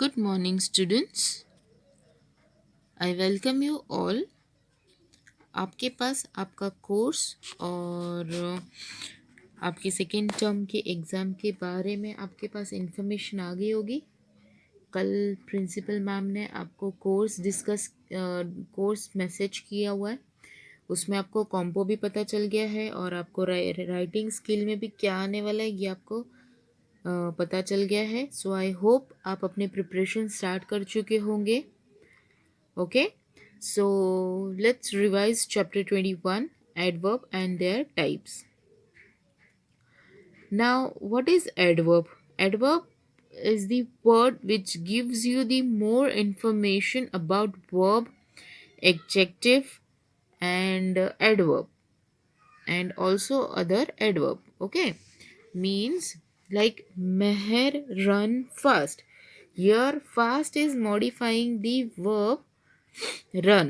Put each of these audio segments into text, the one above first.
Good morning, students. I welcome you all. आपके पास आपका course और आपके सेकेंड टर्म के एग्ज़ाम के बारे में आपके पास इंफॉर्मेशन आ गई होगी। कल प्रिंसिपल मैम ने आपको कोर्स मैसेज किया हुआ है। उसमें आपको कॉम्पो भी पता चल गया है और आपको राइटिंग स्किल में भी क्या आने वाला है ये आपको पता चल गया है। सो आई होप आप अपने प्रिपरेशन स्टार्ट कर चुके होंगे। Okay, so let's revise chapter 21 adverb and their types. Now, what is adverb? Adverb is the word which gives you the more information about verb, adjective, and adverb, and also other adverb. Okay, means like Meher run fast. Here, fast is modifying the verb run.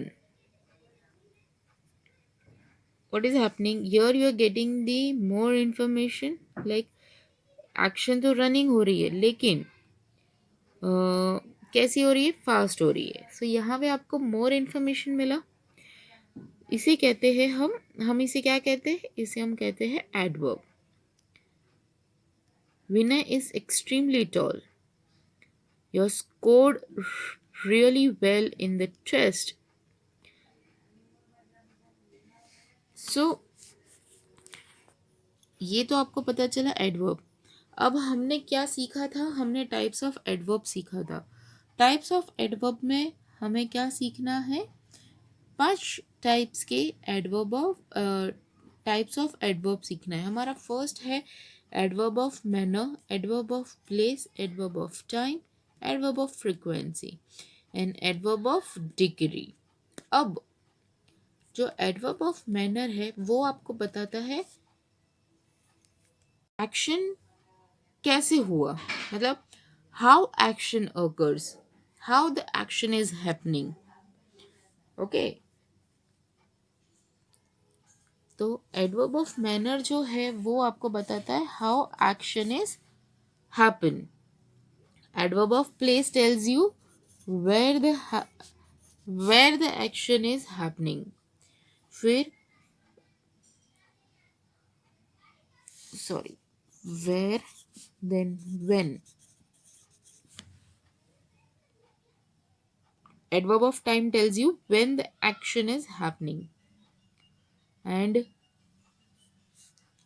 What is happening here? You are getting the more information, like action तो running हो रही है लेकिन कैसी हो रही है, fast हो रही है। सो यहाँ पे आपको मोर इन्फॉर्मेशन मिला। इसे कहते हैं हम इसे क्या कहते हैं, इसे हम कहते हैं adverb. Vinay is extremely tall. Your scored really well in the test. So ये तो आपको पता चला एडवर्ब। अब हमने क्या सीखा था, हमने टाइप्स ऑफ एडवर्ब सीखा था। टाइप्स ऑफ एडवर्ब में हमें क्या सीखना है, 5 टाइप्स के टाइप्स ऑफ एडवर्ब सीखना है। हमारा फर्स्ट है adverb of manner, adverb of place, adverb of time, adverb of frequency and adverb of degree. अब जो एडवर्ब ऑफ मैनर है वो आपको बताता है एक्शन कैसे हुआ, मतलब how action occurs, how the action is happening. Okay, तो एडवर्ब ऑफ मैनर जो है वो आपको बताता है how action is happen. Adverb of place tells you where the where the action is happening. फिर sorry, where, then when. Adverb of time tells you when the action is happening. And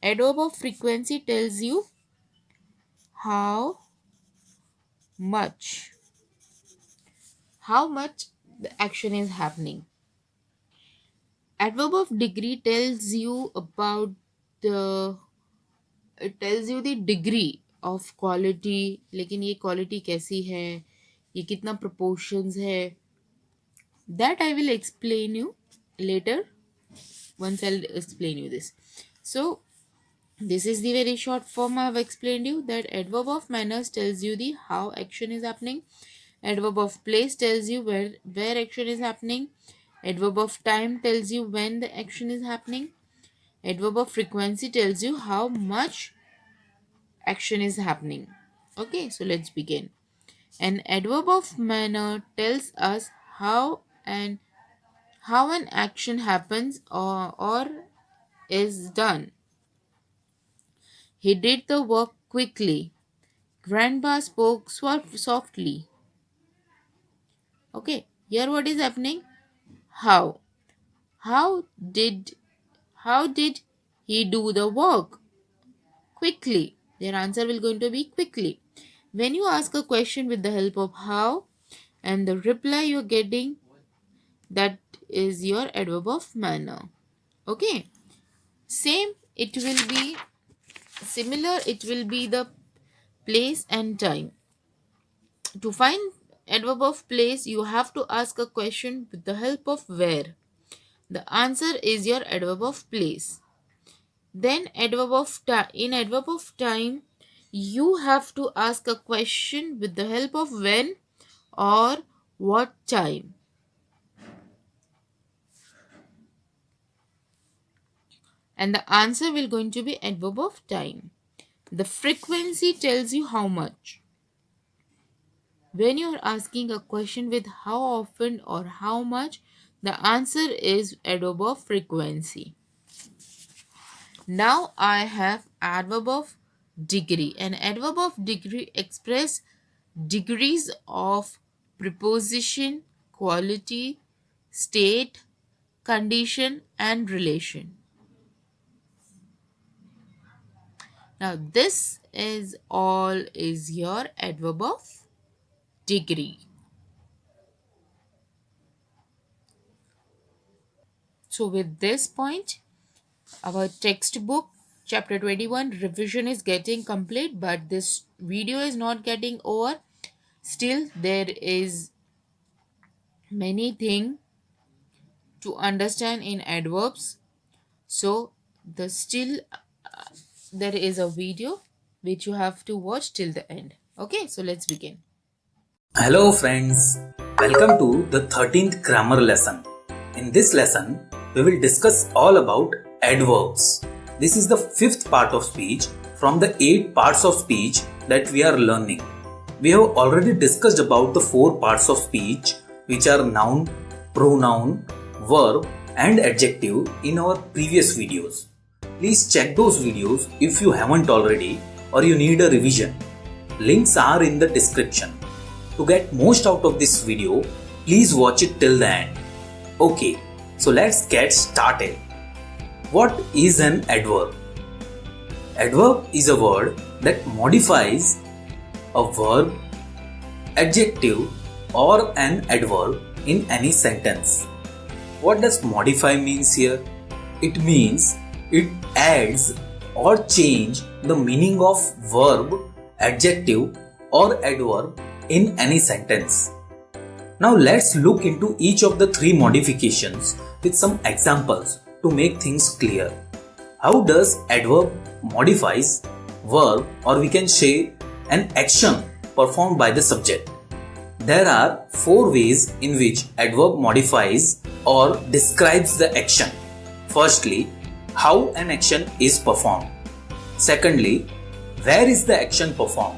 adverb of frequency tells you how much how much the action is happening. Adverb of degree tells you about the it tells you the degree of quality, लेकिन ये quality कैसी है, ये कितना proportions है, that I will explain you later once I'll explain you this. So this is the very short form I have explained you, that adverb of manners tells you the how action is happening. Adverb of place tells you where action is happening. Adverb of time tells you when the action is happening. Adverb of frequency tells you how much action is happening. Okay, so let's begin. An adverb of manner tells us and how an action happens or is done. He did the work quickly. Grandpa spoke softly. Okay, here what is happening? How? How did how did he do the work? Quickly. Their answer will going to be quickly. When you ask a question with the help of how and the reply you're getting, that is your adverb of manner. Okay. Same, it will be similar, it will be the place and time. To find adverb of place, you have to ask a question with the help of where. The answer is your adverb of place. Then in adverb of time, you have to ask a question with the help of when or what time. And the answer will going to be adverb of time. The frequency tells you how much. When you're asking a question with how often or how much, the answer is adverb of frequency. Now I have adverb of degree. An adverb of degree express degrees of preposition, quality, state, condition, and relation. Now this is all is your adverb of degree. So with this point, our textbook chapter 21 revision is getting complete, but this video is not getting over. Still there is many thing to understand in adverbs. So the still there is a video which you have to watch till the end. Okay, so let's begin. Hello friends, welcome to the 13th grammar lesson. In this lesson, we will discuss all about adverbs. This is the 5th part of speech from the 8 parts of speech that we are learning. We have already discussed about the 4 parts of speech which are noun, pronoun, verb and adjective in our previous videos. Please check those videos if you haven't already or you need a revision. Links are in the description. To get most out of this video, please watch it till the end. Okay, so let's get started. What is an adverb? Adverb is a word that modifies a verb, adjective or an adverb in any sentence. What does modify means here? It means it adds or change the meaning of verb, adjective or adverb in any sentence. Now let's look into each of the 3 modifications with some examples to make things clear. How does adverb modifies verb, or we can say an action performed by the subject? There are 4 ways in which adverb modifies or describes the action. Firstly, how an action is performed. Secondly, where is the action performed.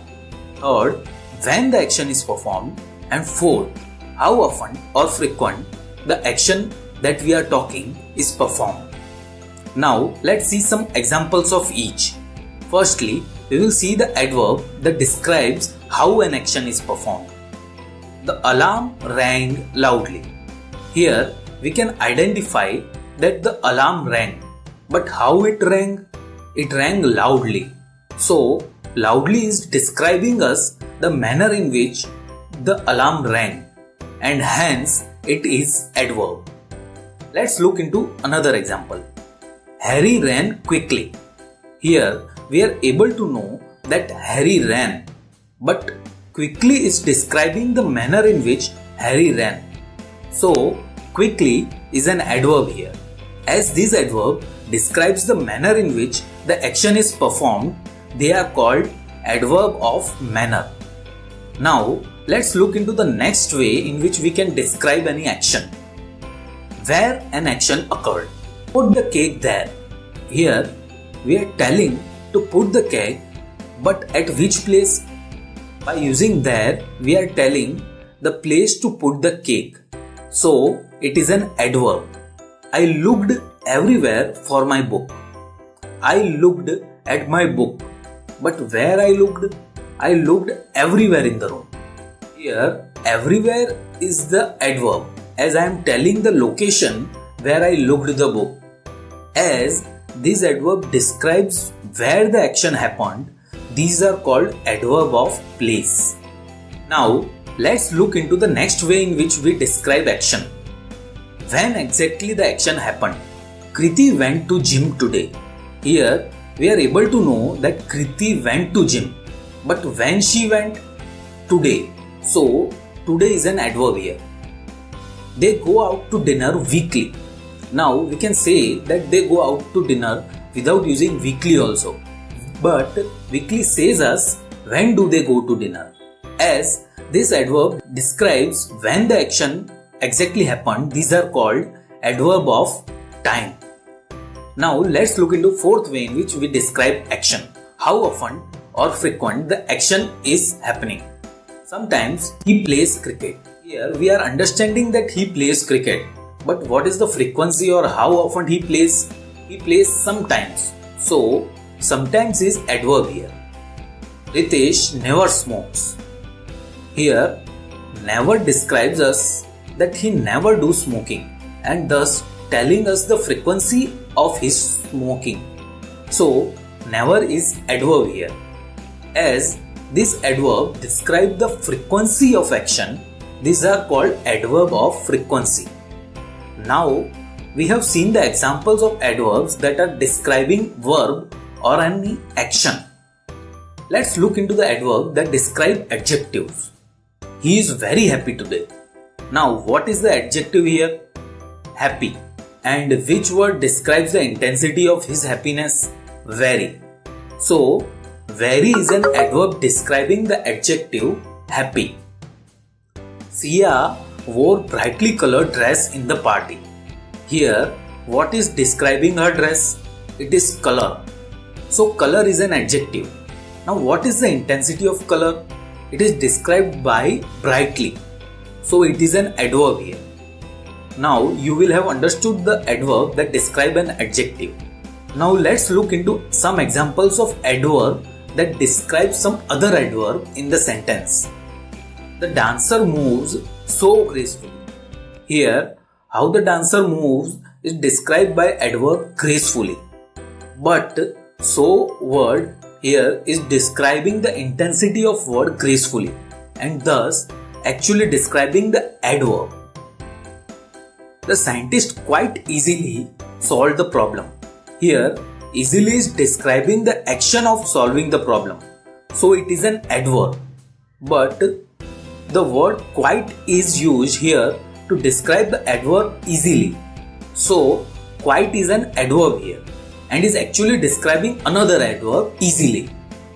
Third, when the action is performed. And fourth, how often or frequent the action that we are talking is performed. Now let's see some examples of each. Firstly, we will see the adverb that describes how an action is performed. The alarm rang loudly. Here we can identify that the alarm rang. But how it rang? It rang loudly. So loudly is describing us the manner in which the alarm rang, and hence it is adverb. Let's look into another example. Harry ran quickly. Here we are able to know that Harry ran, but quickly is describing the manner in which Harry ran. So quickly is an adverb here. As this adverb describes the manner in which the action is performed, they are called adverb of manner. Now let's look into the next way in which we can describe any action. Where an action occurred. Put the cake there. Here we are telling to put the cake, but at which place? By using there, we are telling the place to put the cake. So it is an adverb. I looked everywhere for my book. I looked at my book. But where I looked? I looked everywhere in the room. Here, everywhere is the adverb, as I am telling the location where I looked the book. As this adverb describes where the action happened, these are called adverb of place. Now, let's look into the next way in which we describe action. When exactly the action happened. Kriti went to gym today. Here, we are able to know that Kriti went to gym. But when she went? Today. So, today is an adverb here. They go out to dinner weekly. Now, we can say that they go out to dinner without using weekly also. But weekly says us when do they go to dinner. As this adverb describes when the action exactly happened, these are called adverb of time. Now let's look into 4th way in which we describe action. How often or frequent the action is happening. Sometimes he plays cricket. Here we are understanding that he plays cricket. But what is the frequency or how often he plays? He plays sometimes. So sometimes is adverb here. Ritesh never smokes. Here never describes us that he never do smoking and thus telling us the frequency of his smoking. So never is adverb here. As this adverb describe the frequency of action, these are called adverb of frequency. Now we have seen the examples of adverbs that are describing verb or any action. Let's look into the adverb that describe adjectives. He is very happy today. Now what is the adjective here? Happy. And which word describes the intensity of his happiness? Very. So very is an adverb describing the adjective happy. Sia wore brightly colored dress in the party. Here, what is describing her dress? It is color. So color is an adjective. Now what is the intensity of color? It is described by brightly. So it is an adverb here. Now you will have understood the adverb that describe an adjective. Now let's look into some examples of adverb that describe some other adverb in the sentence. The dancer moves so gracefully. Here, how the dancer moves is described by adverb gracefully. But so word here is describing the intensity of word gracefully and thus actually describing the adverb. The scientist quite easily solved the problem. Here, easily is describing the action of solving the problem. So it is an adverb. But the word quite is used here to describe the adverb easily. So quite is an adverb here and is actually describing another adverb easily.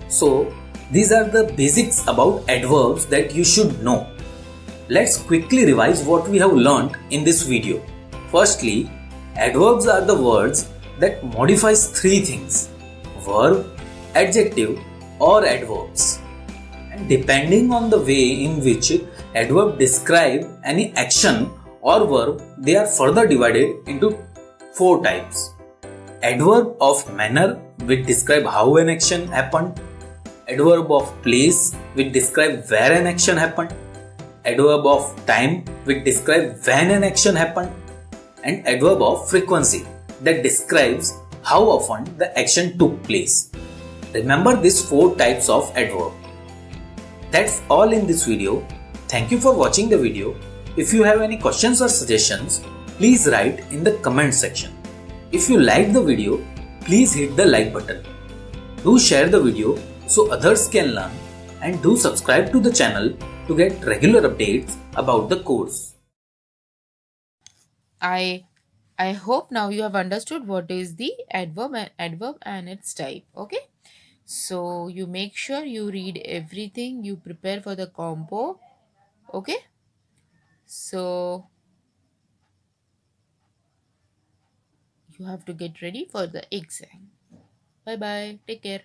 So these are the basics about adverbs that you should know. Let's quickly revise what we have learnt in this video. Firstly, adverbs are the words that modifies three things: verb, adjective or adverbs. And depending on the way in which adverb describe any action or verb, they are further divided into four types. Adverb of manner, which describe how an action happened. Adverb of place, which describe where an action happened. Adverb of time, which describe when an action happened. And adverb of frequency, that describes how often the action took place. Remember these four types of adverb. That's all in this video. Thank you for watching the video. If you have any questions or suggestions, please write in the comment section. If you liked the video, please hit the like button. Do share the video so others can learn and do subscribe to the channel to get regular updates about the course. I hope now you have understood what is the adverb and its type. Okay, so you make sure you read everything, you prepare for the compo. Okay, so you have to get ready for the exam. Bye bye, take care.